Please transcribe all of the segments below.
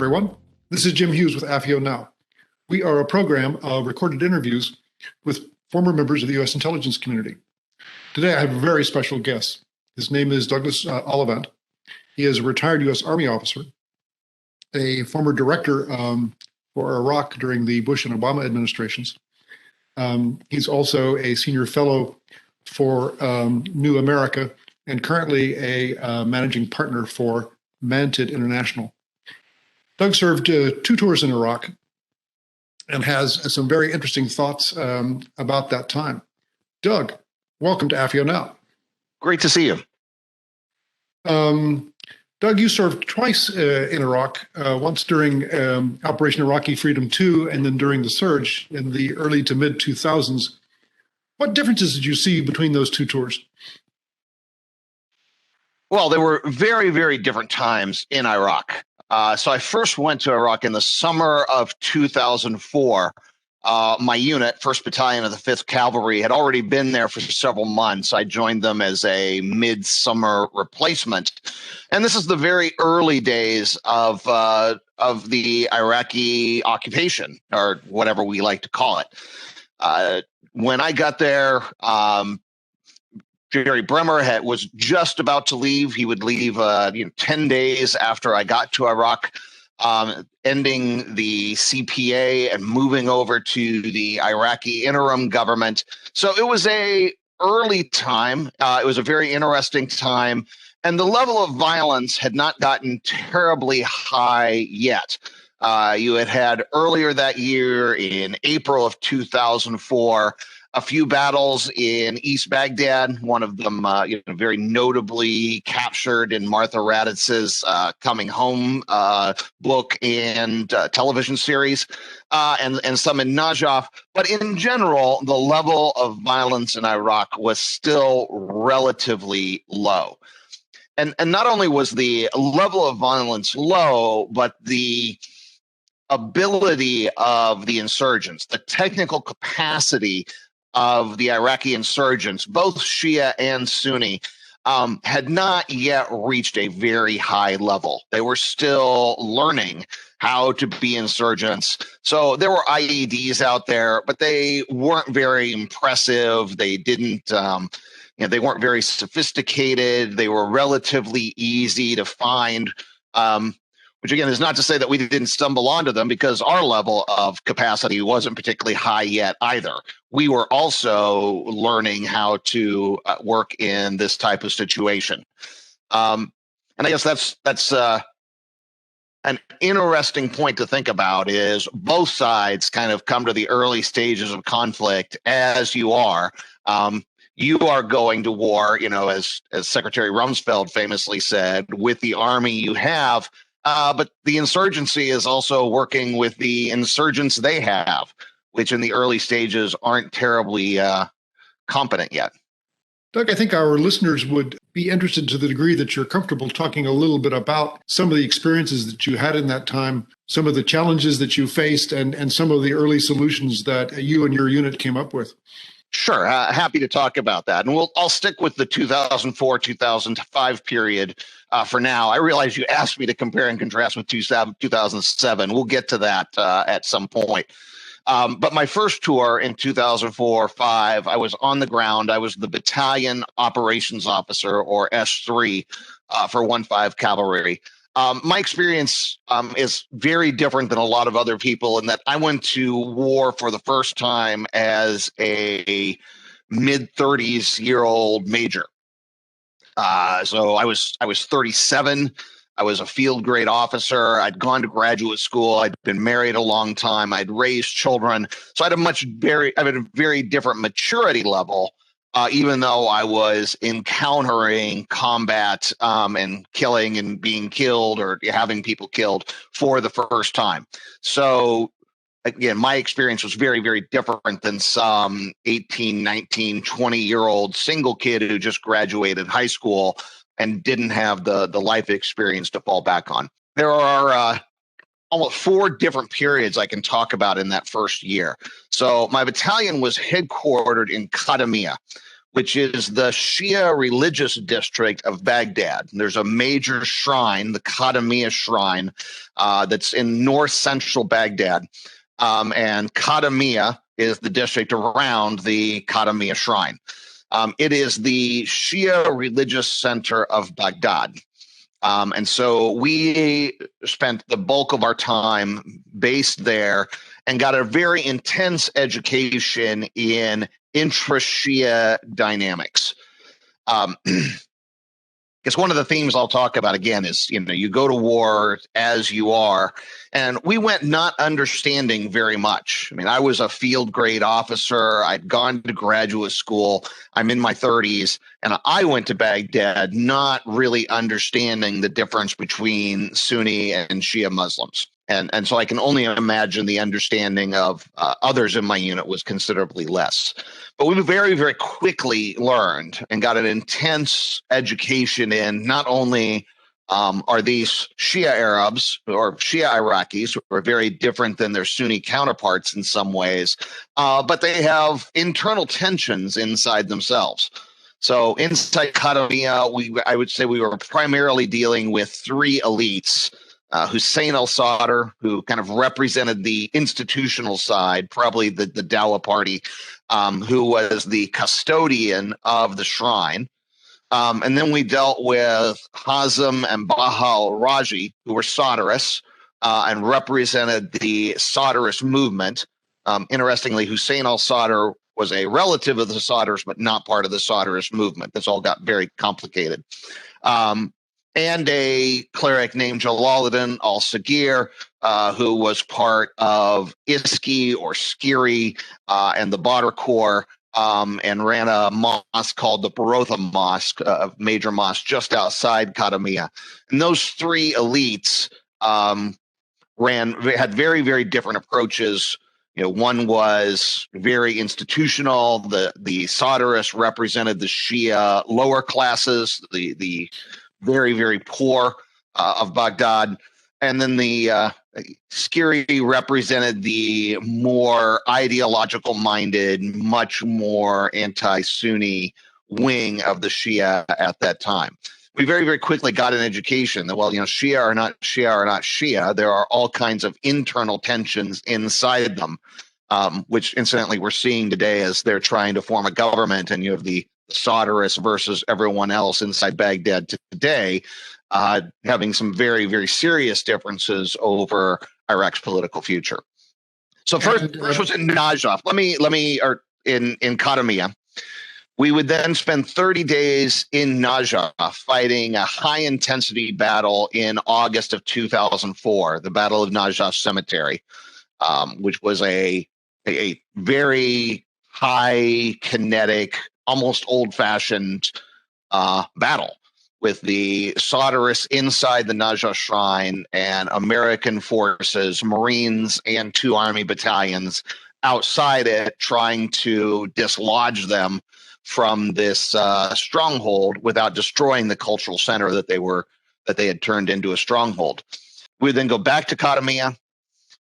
everyone. This is Jim Hughes with AFIO Now. We are a program of recorded interviews with former members of the U.S. intelligence community. Today, I have a very special guest. His name is Douglas Ollivant. He is a retired U.S. Army officer, a former director for Iraq during the Bush and Obama administrations. He's also a senior fellow for New America and currently a managing partner for Mantid International. Doug served 2 tours in Iraq and has some very interesting thoughts about that time. Doug, welcome to AFIO Now. Great to see you. Doug, you served twice in Iraq, once during Operation Iraqi Freedom II and then during the surge in the early to mid-2000s. What differences did you see between those 2 tours? Well, there were very, very different times in Iraq. So I first went to Iraq in the summer of 2004. My unit, First Battalion of the 5th Cavalry, had already been there for several months. I joined them as a midsummer replacement. And this is the very early days of the Iraqi occupation, or whatever we like to call it. When I got there, Jerry Bremer was just about to leave. He would leave 10 days after I got to Iraq, ending the CPA and moving over to the Iraqi interim government. So it was a early time. It was a very interesting time. And the level of violence had not gotten terribly high yet. You had earlier that year, in April of 2004, a few battles in East Baghdad, one of them very notably captured in Martha Raditz's Coming Home book and television series, and some in Najaf. But in general, the level of violence in Iraq was still relatively low. And not only was the level of violence low, but the ability of the insurgents, the technical capacity of the Iraqi insurgents, both Shia and Sunni, had not yet reached a very high level. They were still learning how to be insurgents. So there were IEDs out there, but they weren't very impressive. They didn't, they weren't very sophisticated. They were relatively easy to find. Which again is not to say that we didn't stumble onto them, because our level of capacity wasn't particularly high yet either. We were also learning how to work in this type of situation. And I guess that's an interesting point to think about, is both sides kind of come to the early stages of conflict as you are. You are going to war, as Secretary Rumsfeld famously said, with the army you have. But the insurgency is also working with the insurgents they have, which in the early stages aren't terribly competent yet. Doug, I think our listeners would be interested, to the degree that you're comfortable, talking a little bit about some of the experiences that you had in that time, some of the challenges that you faced, and some of the early solutions that you and your unit came up with. Sure. Happy to talk about that. And I'll stick with the 2004-2005 period for now. I realize you asked me to compare and contrast with 2007. We'll get to that at some point. But my first tour in 2004-05, I was on the ground. I was the battalion operations officer, or S3, for 1-5 Cavalry. My experience is very different than a lot of other people, in that I went to war for the first time as a mid-30s-year-old major. So I was 37. I was a field grade officer. I'd gone to graduate school. I'd been married a long time. I'd raised children. So I had a very different maturity level, even though I was encountering combat and killing and being killed, or having people killed for the first time. So again, my experience was very, very different than some 18, 19, 20-year-old single kid who just graduated high school and didn't have the life experience to fall back on. There are almost 4 different periods I can talk about in that first year. So my battalion was headquartered in Kadamia, which is the Shia religious district of Baghdad. There's a major shrine, the Qadamiyya Shrine, that's in north central Baghdad. And Qadamiyya is the district around the Qadamiyya Shrine. It is the Shia religious center of Baghdad. And so we spent the bulk of our time based there and got a very intense education in intra-Shia dynamics. Because one of the themes I'll talk about again is, you go to war as you are. And we went not understanding very much. I mean, I was a field grade officer. I'd gone to graduate school. I'm in my 30s. And I went to Baghdad not really understanding the difference between Sunni and Shia Muslims. And so I can only imagine the understanding of others in my unit was considerably less. But we very, very quickly learned and got an intense education in not only are these Shia Arabs or Shia Iraqis, who are very different than their Sunni counterparts in some ways, but they have internal tensions inside themselves. So inside Qadamiyya, I would say we were primarily dealing with three elites. Hussein al-Sadr, who kind of represented the institutional side, probably the Dawa party, who was the custodian of the shrine. And then we dealt with Hazm and Baha al-Raji, who were Sadrists and represented the Sadrist movement. Interestingly, Hussein al-Sadr was a relative of the Sadrists, but not part of the Sadrist movement. This all got very complicated. And a cleric named Jalaluddin al-Sagir, who was part of Iski or Skiri and the Badr Corps, and ran a mosque called the Barotha Mosque, a major mosque just outside Qadamiyya. And those three elites had very, very different approaches. One was very institutional. The Sadrists represented the Shia lower classes, the very, very poor of Baghdad. And then the Skiri represented the more ideological minded, much more anti-Sunni wing of the Shia at that time. We very, very quickly got an education that, Shia are not Shia. There are all kinds of internal tensions inside them, which incidentally we're seeing today as they're trying to form a government, and you have the Sadrists versus everyone else inside Baghdad today, having some very, very serious differences over Iraq's political future. So first was in Najaf. Or in Qadamiyya. We would then spend 30 days in Najaf fighting a high-intensity battle in August of 2004, the Battle of Najaf Cemetery, which was a very high kinetic, almost old-fashioned battle with the Sadrists inside the Najaf Shrine and American forces, Marines, and 2 Army battalions outside it, trying to dislodge them from this stronghold without destroying the cultural center that they had turned into a stronghold. We would then go back to Qadamiyya.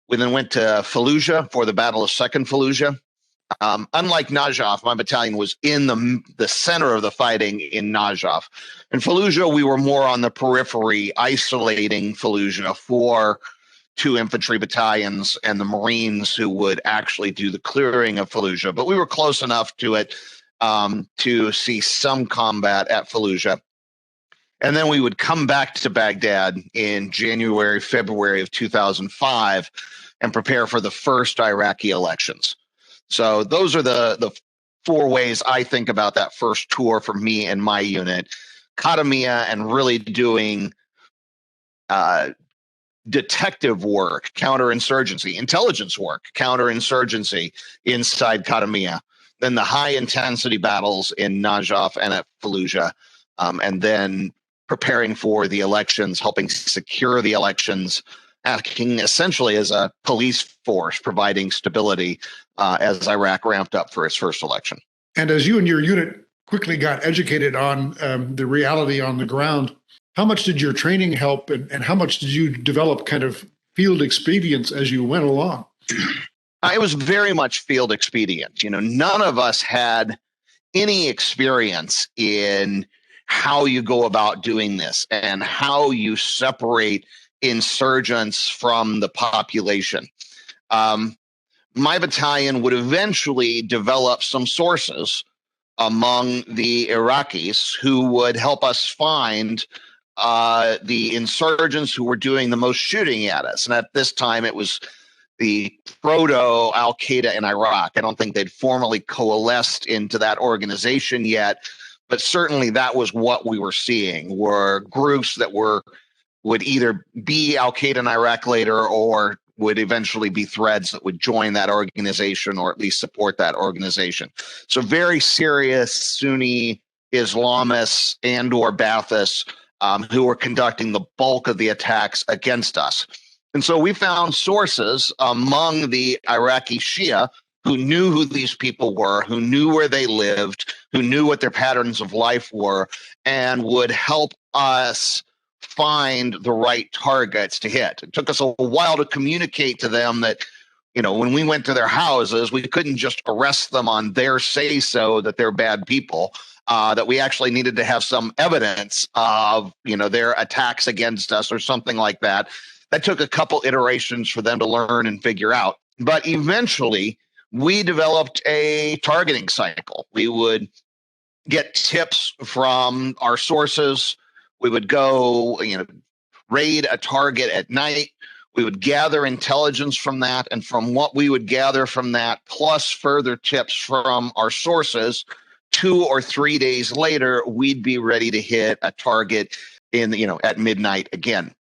We then went to Fallujah for the Battle of Second Fallujah. Unlike Najaf, my battalion was in the center of the fighting in Najaf. In Fallujah, we were more on the periphery, isolating Fallujah for 2 infantry battalions and the Marines who would actually do the clearing of Fallujah. But we were close enough to it to see some combat at Fallujah. And then we would come back to Baghdad in January, February of 2005 and prepare for the first Iraqi elections. So those are the 4 ways I think about that first tour for me and my unit. Qadamiyya and really doing detective work, counterinsurgency, intelligence work, counterinsurgency inside Qadamiyya. Then the high-intensity battles in Najaf and at Fallujah, and then preparing for the elections, helping secure the elections, acting essentially as a police force, providing stability as Iraq ramped up for its first election. And as you and your unit quickly got educated on the reality on the ground, how much did your training help, and how much did you develop kind of field expedience as you went along? It was very much field expedient. None of us had any experience in how you go about doing this and how you separate insurgents from the population. My battalion would eventually develop some sources among the Iraqis who would help us find the insurgents who were doing the most shooting at us. And at this time, it was the proto Al Qaeda in Iraq. I don't think they'd formally coalesced into that organization yet, but certainly that was what we were seeing, were groups that would either be Al Qaeda in Iraq later or would eventually be threads that would join that organization or at least support that organization. So very serious Sunni Islamists and or Baathists who were conducting the bulk of the attacks against us. And so we found sources among the Iraqi Shia who knew who these people were, who knew where they lived, who knew what their patterns of life were, and would help us find the right targets to hit. It took us a while to communicate to them that, when we went to their houses, we couldn't just arrest them on their say-so that they're bad people, that we actually needed to have some evidence of, their attacks against us or something like that. That took a couple iterations for them to learn and figure out. But eventually, we developed a targeting cycle. We would get tips from our sources. We would go, raid a target at night. We would gather intelligence from that. And from what we would gather from that, plus further tips from our sources, 2 or 3 days later, we'd be ready to hit a target at midnight again.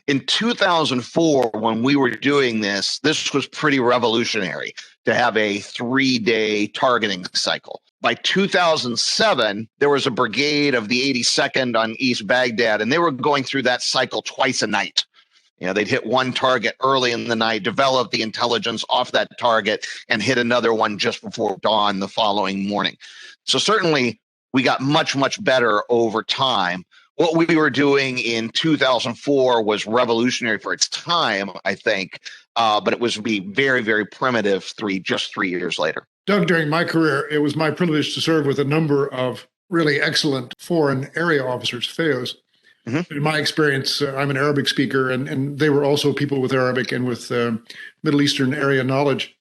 In 2004, when we were doing this was pretty revolutionary to have a 3-day targeting cycle. By 2007, there was a brigade of the 82nd on East Baghdad, and they were going through that cycle twice a night. They'd hit one target early in the night, develop the intelligence off that target, and hit another one just before dawn the following morning. So certainly, we got much, much better over time. What we were doing in 2004 was revolutionary for its time, I think, but it was very, very primitive just 3 years later. Doug, during my career, it was my privilege to serve with a number of really excellent foreign area officers, FAOs. Mm-hmm. In my experience, I'm an Arabic speaker, and they were also people with Arabic and with Middle Eastern area knowledge.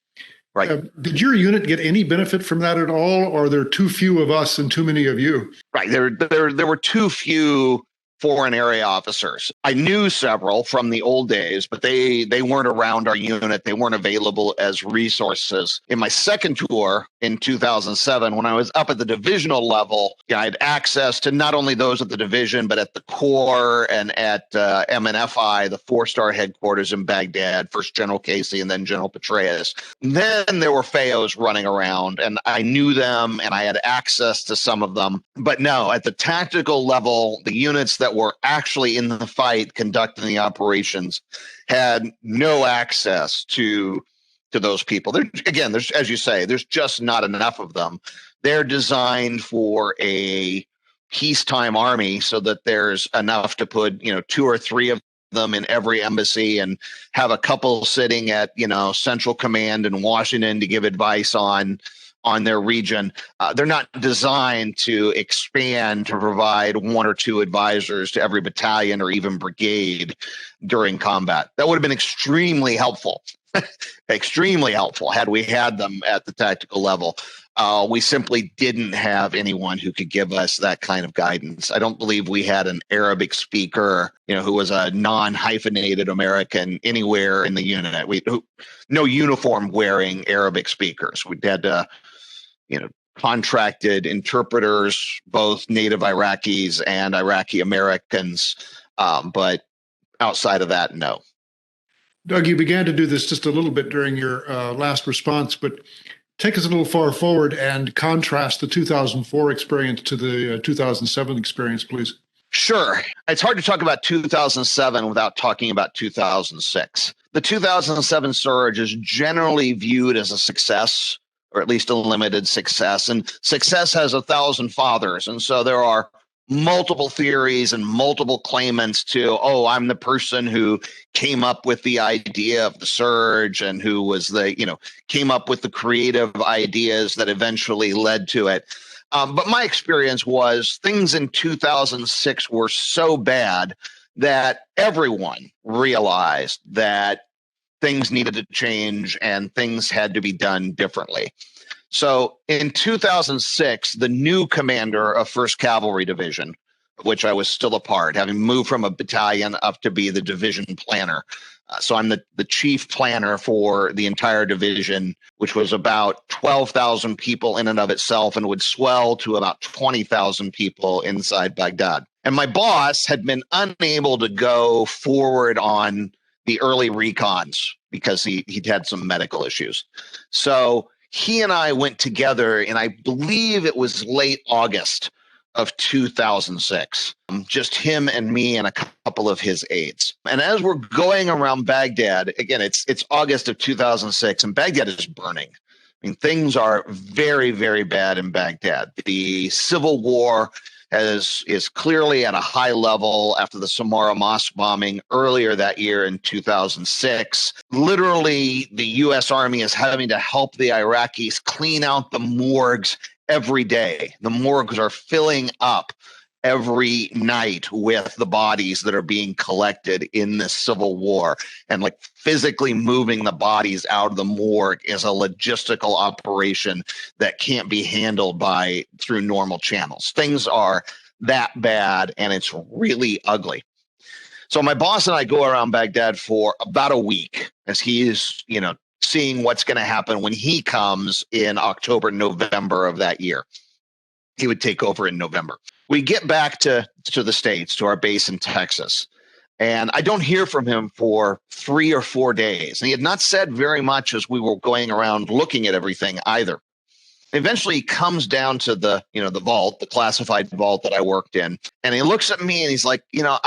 Right. Did your unit get any benefit from that at all, or are there too few of us and too many of you? Right. There were too few foreign area officers. I knew several from the old days, but they weren't around our unit. They weren't available as resources. In my second tour in 2007, when I was up at the divisional level, I had access to not only those at the division, but at the Corps and at MNFI, the 4-star headquarters in Baghdad, first General Casey and then General Petraeus. Then there were FAOs running around, and I knew them and I had access to some of them. But no, at the tactical level, the units that were actually in the fight conducting the operations had no access to those people. There's, as you say, there's just not enough of them. They're designed for a peacetime army so that there's enough to put 2 or 3 of them in every embassy and have a couple sitting at Central Command in Washington to give advice on their region. They're not designed to expand to provide 1 or 2 advisors to every battalion or even brigade during combat. That would have been extremely helpful, extremely helpful had we had them at the tactical level. We simply didn't have anyone who could give us that kind of guidance. I don't believe we had an Arabic speaker, who was a non-hyphenated American anywhere in the unit. No uniform wearing Arabic speakers. We had contracted interpreters, both native Iraqis and Iraqi Americans. But outside of that, no. Doug, you began to do this just a little bit during your last response, but take us a little far forward and contrast the 2004 experience to the 2007 experience, please. Sure. It's hard to talk about 2007 without talking about 2006. The 2007 surge is generally viewed as a success, or at least a limited success. And success has 1,000 fathers. And so there are multiple theories and multiple claimants to, I'm the person who came up with the idea of the surge and who was came up with the creative ideas that eventually led to it. But my experience was things in 2006 were so bad that everyone realized that things needed to change and things had to be done differently. So in 2006, the new commander of First Cavalry Division, of which I was still a part, having moved from a battalion up to be the division planner. So I'm the chief planner for the entire division, which was about 12,000 people in and of itself and would swell to about 20,000 people inside Baghdad. And my boss had been unable to go forward on the early recons because he'd had some medical issues. So he and I went together, and I believe it was late August of 2006, just him and me and a couple of his aides. And as we're going around Baghdad, again, it's August of 2006, and Baghdad is burning. I mean, things are very, very bad in Baghdad. The civil war is clearly at a high level after the Samarra Mosque bombing earlier that year in 2006. Literally, the U.S. Army is having to help the Iraqis clean out the morgues every day. The morgues are filling up every night with the bodies that are being collected in this civil war. And like physically moving the bodies out of the morgue is a logistical operation that can't be handled through normal channels. Things are that bad, and it's really ugly. So my boss and I go around Baghdad for about a week as he is, seeing what's going to happen when he comes in October, November of that year. He would take over in November. We get back to the States, to our base in Texas, and I don't hear from him for 3 or 4 days. And he had not said very much as we were going around looking at everything either. Eventually, he comes down to the vault, the classified vault that I worked in, and he looks at me and he's like,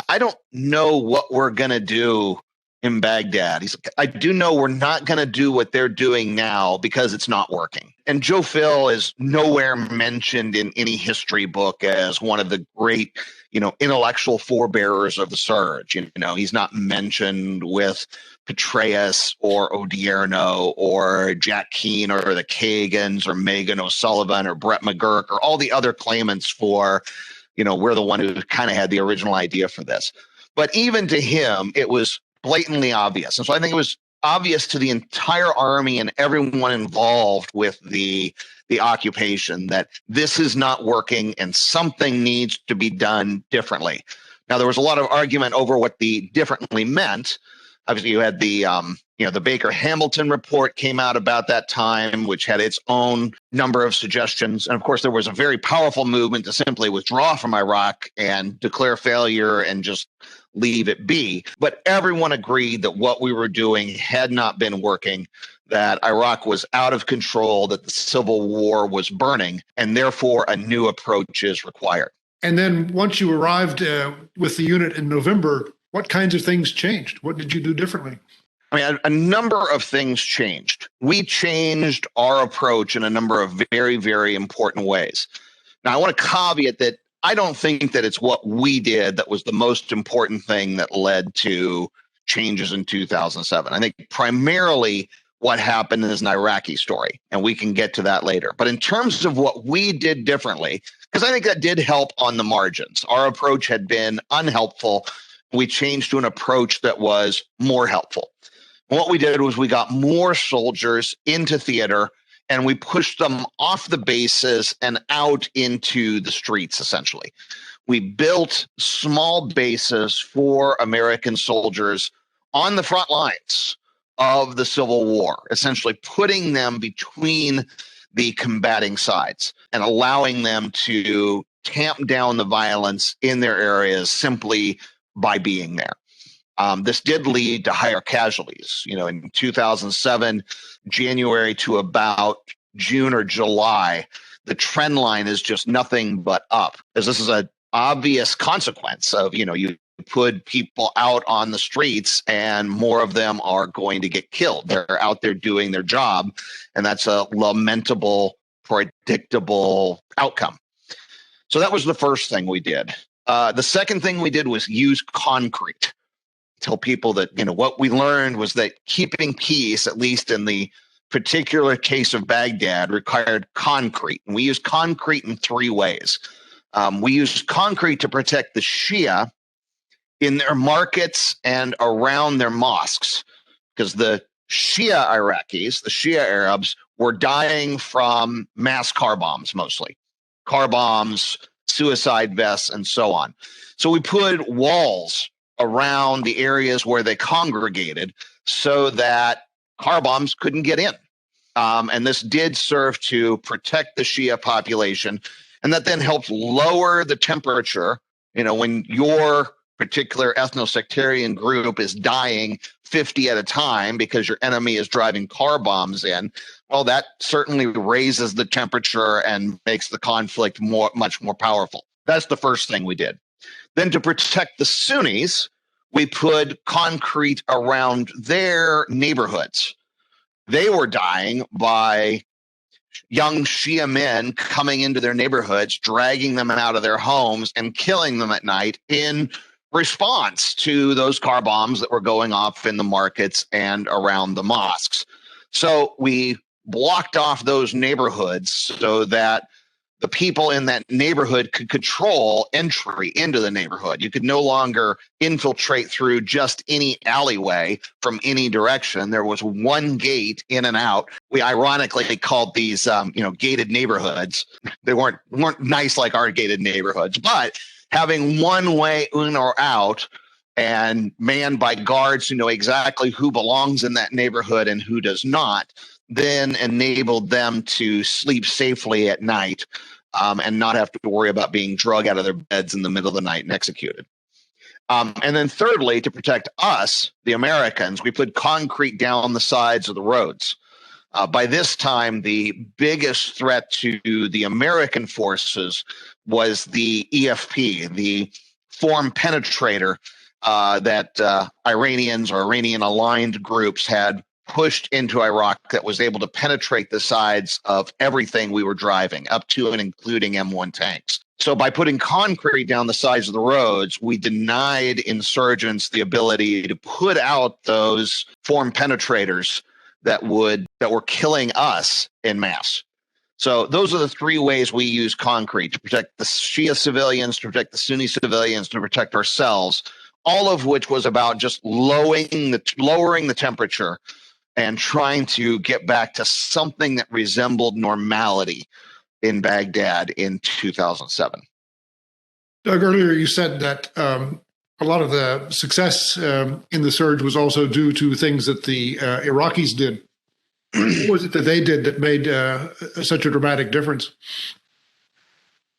I don't know what we're going to do in Baghdad. He's like, I do know we're not going to do what they're doing now because it's not working. And Joe Phil is nowhere mentioned in any history book as one of the great, intellectual forebearers of the surge. He's not mentioned with Petraeus or Odierno or Jack Keane or the Kagans or Megan O'Sullivan or Brett McGurk or all the other claimants for, we're the one who kind of had the original idea for this. But even to him, it was blatantly obvious. And so I think it was obvious to the entire army and everyone involved with the occupation that this is not working and something needs to be done differently. Now, there was a lot of argument over what the differently meant. Obviously, you had the Baker-Hamilton report came out about that time, which had its own number of suggestions. And of course, there was a very powerful movement to simply withdraw from Iraq and declare failure and just leave it be. But everyone agreed that what we were doing had not been working, that Iraq was out of control, that the civil war was burning, and therefore a new approach is required. And then once you arrived with the unit in November, what kinds of things changed? What did you do differently? I mean, a number of things changed. We changed our approach in a number of very, very important ways. Now, I want to caveat that I don't think that it's what we did that was the most important thing that led to changes in 2007. I think primarily what happened is an Iraqi story, and we can get to that later. But in terms of what we did differently, because I think that did help on the margins. Our approach had been unhelpful. We changed to an approach that was more helpful. And what we did was we got more soldiers into theater, and we pushed them off the bases and out into the streets, essentially. We built small bases for American soldiers on the front lines of the Civil War, essentially putting them between the combating sides and allowing them to tamp down the violence in their areas simply by being there. This did lead to higher casualties. In 2007, January to about June or July, the trend line is just nothing but up, as this is an obvious consequence of, you put people out on the streets and more of them are going to get killed. They're out there doing their job, and that's a lamentable, predictable outcome. So that was the first thing we did. The second thing we did was use concrete. Tell people that, what we learned was that keeping peace, at least in the particular case of Baghdad required concrete. And we used concrete in three ways. We used concrete to protect the Shia in their markets and around their mosques, because the Shia Iraqis, the Shia Arabs, were dying from mass car bombs, mostly car bombs, suicide vests, and so on. So we put walls around the areas where they congregated so that car bombs couldn't get in. And this did serve to protect the Shia population. And that then helped lower the temperature. You know, when your particular ethno-sectarian group is dying 50 at a time because your enemy is driving car bombs in, well, that certainly raises the temperature and makes the conflict much more powerful. That's the first thing we did. Then to protect the Sunnis, we put concrete around their neighborhoods. They were dying by young Shia men coming into their neighborhoods, dragging them out of their homes and killing them at night in response to those car bombs that were going off in the markets and around the mosques. So we blocked off those neighborhoods so that the people in that neighborhood could control entry into the neighborhood. You could no longer infiltrate through just any alleyway from any direction. There was one gate in and out. We ironically called these, gated neighborhoods. They weren't nice like our gated neighborhoods, but having one way in or out and manned by guards who know exactly who belongs in that neighborhood and who does not, then enabled them to sleep safely at night and not have to worry about being dragged out of their beds in the middle of the night and executed. And then thirdly, to protect us, the Americans, we put concrete down the sides of the roads. By this time, the biggest threat to the American forces was the EFP, the form penetrator that Iranians or Iranian-aligned groups had pushed into Iraq that was able to penetrate the sides of everything we were driving, up to and including M1 tanks. So by putting concrete down the sides of the roads, we denied insurgents the ability to put out those form penetrators that were killing us en masse. So those are the three ways we use concrete: to protect the Shia civilians, to protect the Sunni civilians, to protect ourselves, all of which was about just lowering the temperature and trying to get back to something that resembled normality in Baghdad in 2007. Doug, earlier you said that a lot of the success in the surge was also due to things that the Iraqis did. What was it that they did that made such a dramatic difference?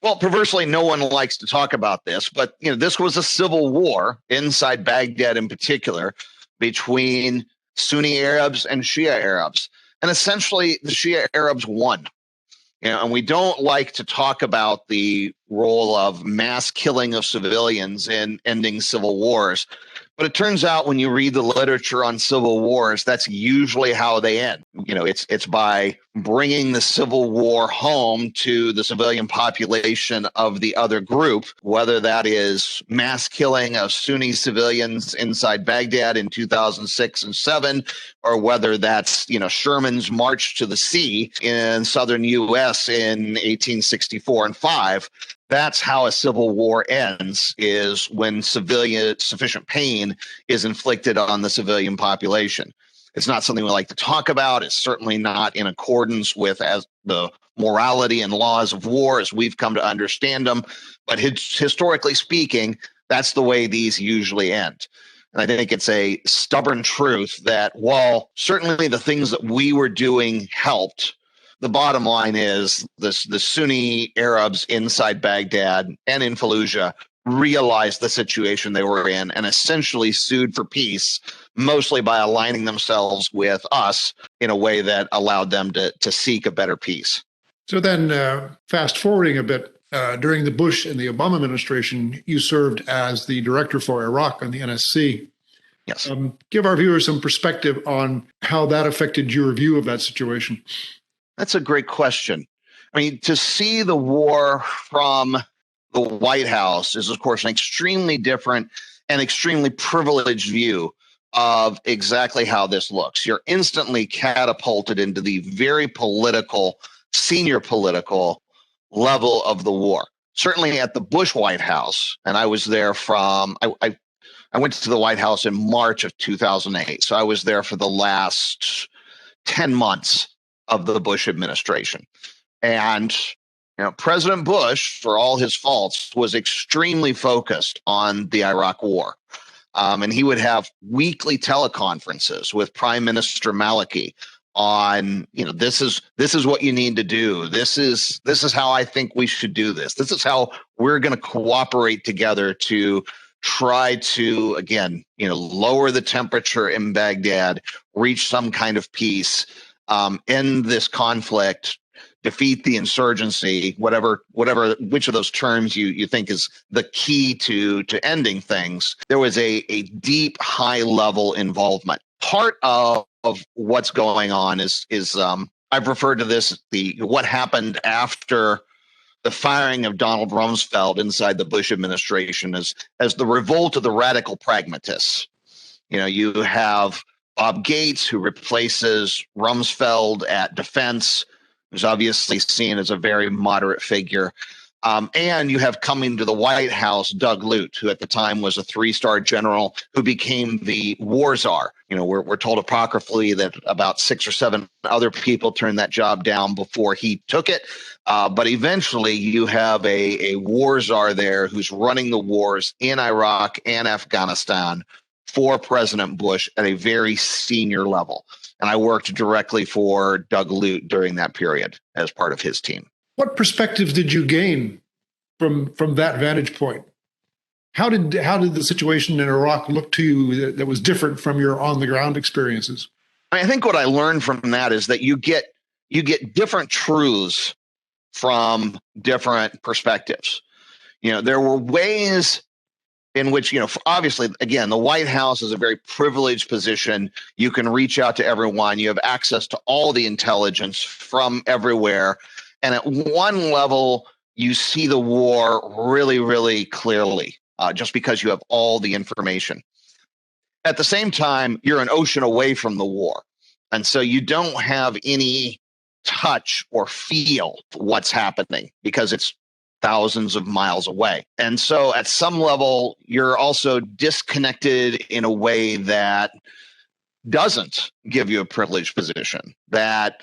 Well, perversely, no one likes to talk about this, but this was a civil war inside Baghdad in particular between Sunni Arabs and Shia Arabs. And essentially, the Shia Arabs won. And we don't like to talk about the role of mass killing of civilians in ending civil wars. But it turns out when you read the literature on civil wars, that's usually how they end. It's by bringing the civil war home to the civilian population of the other group, whether that is mass killing of Sunni civilians inside Baghdad in 2006 and 7, or whether that's, Sherman's march to the sea in southern U.S. in 1864 and 5. That's how a civil war ends, is when sufficient pain is inflicted on the civilian population. It's not something we like to talk about. It's certainly not in accordance with as the morality and laws of war as we've come to understand them. But historically speaking, that's the way these usually end. And I think it's a stubborn truth that while certainly the things that we were doing helped, the bottom line is the Sunni Arabs inside Baghdad and in Fallujah realized the situation they were in and essentially sued for peace, mostly by aligning themselves with us in a way that allowed them to seek a better peace. So then, fast forwarding a bit, during the Bush and the Obama administration, you served as the director for Iraq on the NSC. Yes. Give our viewers some perspective on how that affected your view of that situation. That's a great question. I mean, to see the war from the White House is, of course, an extremely different and extremely privileged view of exactly how this looks. You're instantly catapulted into the very political, senior political level of the war. Certainly at the Bush White House, and I was there I went to the White House in March of 2008. So I was there for the last 10 months of the Bush administration. And President Bush, for all his faults, was extremely focused on the Iraq War. And he would have weekly teleconferences with Prime Minister Maliki on, this is what you need to do. This is how I think we should do this. This is how we're going to cooperate together to try to, again, lower the temperature in Baghdad, reach some kind of peace, end this conflict, defeat the insurgency, which of those terms you think is the key to ending things. There was a deep, high level involvement. Part of what's going on is I've referred to this what happened after the firing of Donald Rumsfeld inside the Bush administration as the revolt of the radical pragmatists. You have Bob Gates, who replaces Rumsfeld at defense, who's obviously seen as a very moderate figure. And you have coming to the White House, Doug Lute, who at the time was a 3-star general who became the war czar. We're told apocryphally that about 6 or 7 other people turned that job down before he took it. But eventually you have a war czar there who's running the wars in Iraq and Afghanistan for President Bush at a very senior level. And I worked directly for Doug Lute during that period as part of his team. What perspectives did you gain from that vantage point? How did the situation in Iraq look to you that was different from your on the ground experiences? I think what I learned from that is that you get different truths from different perspectives. There were ways in which, obviously, again, the White House is a very privileged position. You can reach out to everyone. You have access to all the intelligence from everywhere. And at one level, you see the war really, really clearly, just because you have all the information. At the same time, you're an ocean away from the war. And so you don't have any touch or feel what's happening because it's thousands of miles away. And so at some level, you're also disconnected in a way that doesn't give you a privileged position, that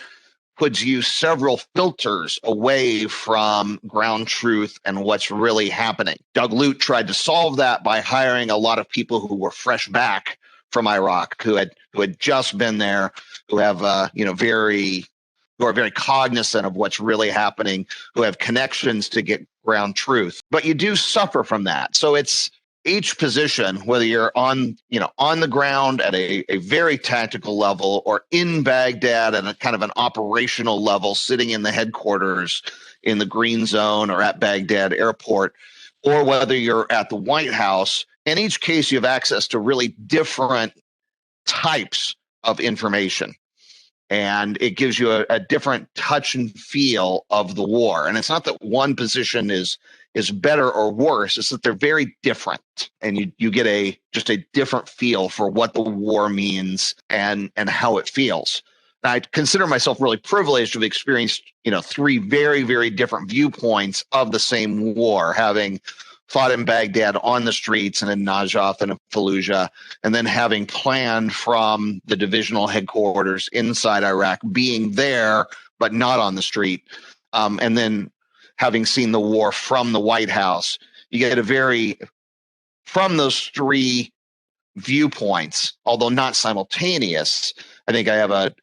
puts you several filters away from ground truth and what's really happening. Doug Lute tried to solve that by hiring a lot of people who were fresh back from Iraq, who had just been there, who have who are very cognizant of what's really happening, who have connections to get ground truth. But you do suffer from that. So it's each position, whether you're on the ground at a very tactical level or in Baghdad at a kind of an operational level, sitting in the headquarters in the Green Zone or at Baghdad Airport, or whether you're at the White House, in each case you have access to really different types of information. And it gives you a different touch and feel of the war. And it's not that one position is better or worse. It's that they're very different. And you get just a different feel for what the war means and how it feels. And I consider myself really privileged to have experienced, 3 very, very different viewpoints of the same war, having fought in Baghdad on the streets and in Najaf and in Fallujah, and then having planned from the divisional headquarters inside Iraq, being there, but not on the street. And then having seen the war from the White House, you get from those 3 viewpoints, although not simultaneous, I think I have a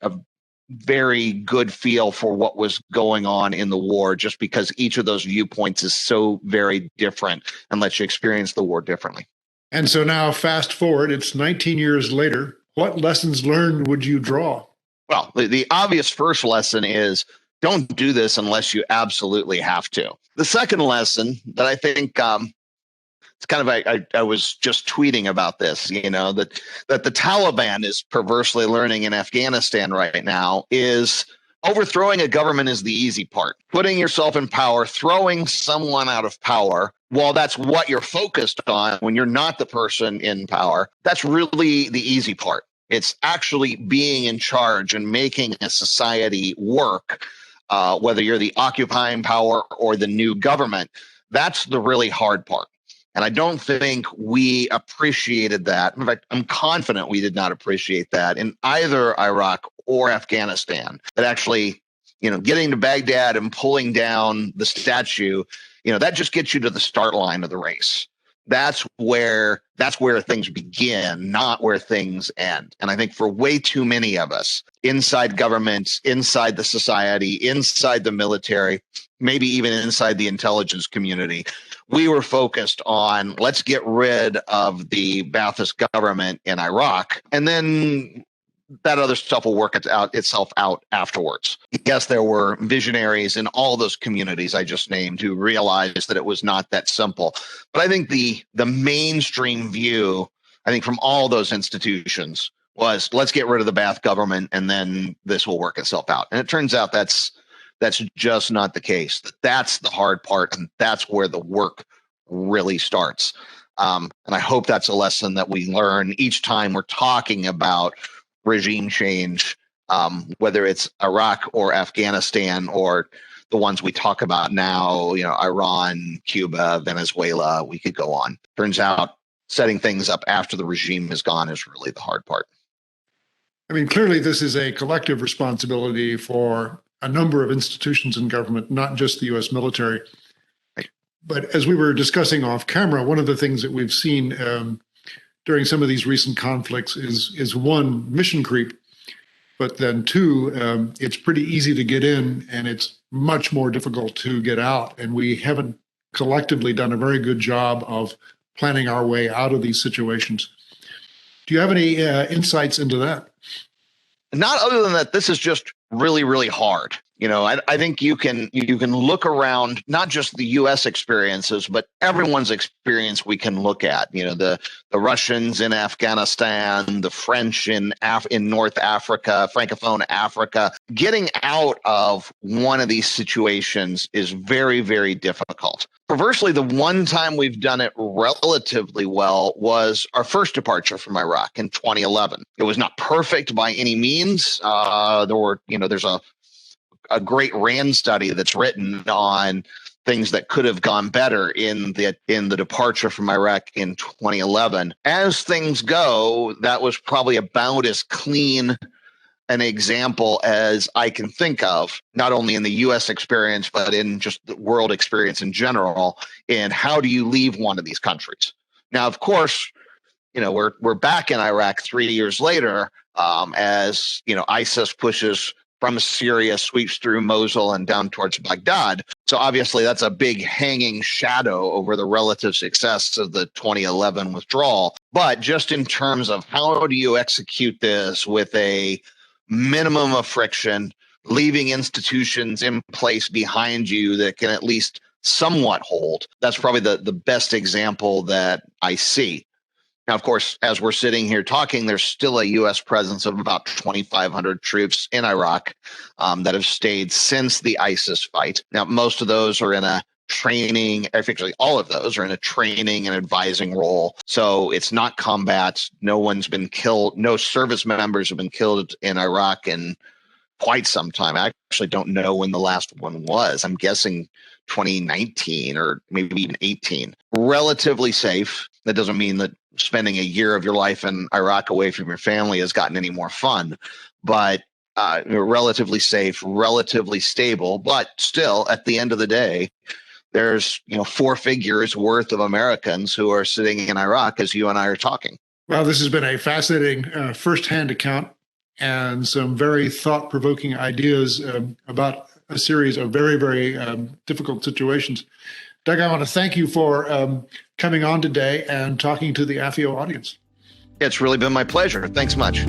very good feel for what was going on in the war, just because each of those viewpoints is so very different and lets you experience the war differently. And so now fast forward, it's 19 years later. What lessons learned would you draw? Well, the obvious first lesson is don't do this unless you absolutely have to. The second lesson that I think it's kind of, I was just tweeting about this, that the Taliban is perversely learning in Afghanistan right now is Overthrowing a government is the easy part. Putting yourself in power, throwing someone out of power, while that's what you're focused on when you're not the person in power, that's really the easy part. It's actually being in charge and making a society work, whether you're the occupying power or the new government. That's the really hard part. And I don't think we appreciated that. In fact, I'm confident we did not appreciate that in either Iraq or Afghanistan. That actually, getting to Baghdad and pulling down the statue, that just gets you to the start line of the race. That's where things begin, not where things end. And I think for way too many of us, inside governments, inside the society, inside the military, maybe even inside the intelligence community, we were focused on, let's get rid of the Ba'athist government in Iraq, and then that other stuff will work itself out afterwards. Yes, there were visionaries in all those communities I just named who realized that it was not that simple. But I think the mainstream view, I think from all those institutions, was let's get rid of the Ba'ath government and then this will work itself out. And it turns out that's just not the case. That's the hard part, and that's where the work really starts. And I hope that's a lesson that we learn each time we're talking about regime change, whether it's Iraq or Afghanistan or the ones we talk about now, Iran, Cuba, Venezuela, we could go on. Turns out setting things up after the regime is gone is really the hard part. I mean, clearly this is a collective responsibility for a number of institutions in government, not just the U.S. military. Right. But as we were discussing off camera, one of the things that we've seen during some of these recent conflicts is one, mission creep, but then two, it's pretty easy to get in and it's much more difficult to get out. And we haven't collectively done a very good job of planning our way out of these situations. Do you have any insights into that? Not other than that, this is just really, really hard. I think you can look around, not just the U.S. experiences, but everyone's experience we can look at. The Russians in Afghanistan, the French in North Africa, Francophone Africa. Getting out of one of these situations is very, very difficult. Perversely, the one time we've done it relatively well was our first departure from Iraq in 2011. It was not perfect by any means. There's a great RAND study that's written on things that could have gone better in the departure from Iraq in 2011. As things go, that was probably about as clean an example as I can think of, not only in the U.S. experience, but in just the world experience in general, in how do you leave one of these countries? Now, of course, we're back in Iraq 3 years later, as ISIS pushes from Syria, sweeps through Mosul and down towards Baghdad. So obviously that's a big hanging shadow over the relative success of the 2011 withdrawal. But just in terms of how do you execute this with a minimum of friction, leaving institutions in place behind you that can at least somewhat hold, that's probably the best example that I see. Now, of course, as we're sitting here talking, there's still a U.S. presence of about 2,500 troops in Iraq that have stayed since the ISIS fight. Now, most of those are in a training, actually all of those are in a training and advising role. So it's not combat. No one's been killed. No service members have been killed in Iraq in quite some time. I actually don't know when the last one was. I'm guessing 2019 or maybe even 18. Relatively safe. That doesn't mean that spending a year of your life in Iraq away from your family has gotten any more fun, but relatively safe, relatively stable, but still at the end of the day, there's 4 figures worth of Americans who are sitting in Iraq as you and I are talking. Well, this has been a fascinating firsthand account and some very thought-provoking ideas about a series of very, very difficult situations. Doug, I want to thank you for coming on today and talking to the AFIO audience. It's really been my pleasure. Thanks much.